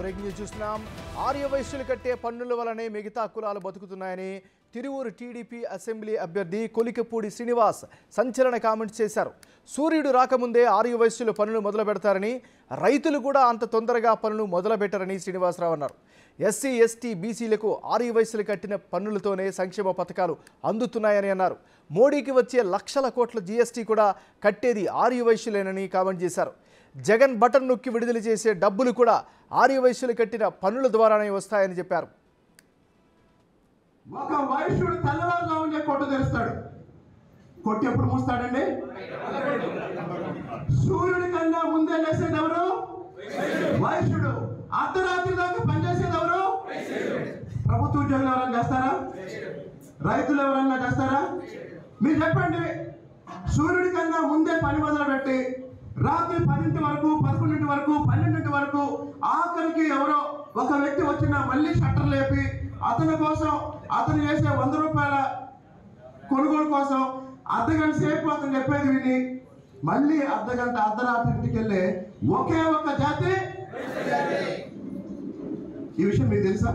Breaking news చూస్తున్నాం. ఆర్యవైశ్యులు కట్టే పన్నుల వలనే మిగతా కులాలు బతుకుతున్నాయని తిరువూరు టీడీపీ అసెంబ్లీ అభ్యర్థి కొలికపూడి శ్రీనివాస్ సంచలన కామెంట్స్ చేశారు. సూర్యుడు రాకముందే ఆర్యవైశ్యులు పనులు మొదలు పెడతారని, రైతులు కూడా అంత తొందరగా పనులు మొదలుపెట్టారని శ్రీనివాసరావు అన్నారు. ఎస్సీ ఎస్టీ బీసీలకు ఆర్యవైశ్యులు కట్టిన పన్నులతోనే సంక్షేమ పథకాలు అందుతున్నాయని అన్నారు. మోడీకి వచ్చే లక్షల కోట్ల జీఎస్టీ కూడా కట్టేది ఆర్యవైశ్యులేనని కామెంట్ చేశారు. జగన్ బటన్ నొక్కి విడుదల చేసే డబ్బులు కూడా ఆర్యవైశ్యులు కట్టిన పన్నుల ద్వారానే వస్తాయని చెప్పారు. ఒక వైశ్యుడు తెల్లవారుజామునే కొట్టు తెరుస్తాడు. కొట్టు ఎప్పుడు మూస్తాడండి? సూర్యుడి కన్నా ముందే లేసేది ఎవరు? వైశ్యుడు. అర్ధరాత్రి దాకా పనిచేసేది ఎవరు? ప్రభుత్వ ఉద్యోగులు ఎవరైనా చేస్తారా? రైతులు ఎవరైనా చేస్తారా? మీరు చెప్పండి. సూర్యుడి కన్నా ముందే పని మొదలు పెట్టి రాత్రి 10 వరకు, 11 వరకు, 12 వరకు, ఆఖరికి ఎవరో ఒక వ్యక్తి వచ్చినా మళ్ళీ షట్టర్ లేపి అతని కోసం, అతను చేసే 100 రూపాయల కొనుగోలు కోసం అర్ధగంట సేపు అతను చెప్పేది విని మళ్ళీ అర్ధగంట అర్ధరాత్రి ఇంటికి వెళ్ళే ఒకే ఒక జాతి. ఈ విషయం మీకు తెలుసా?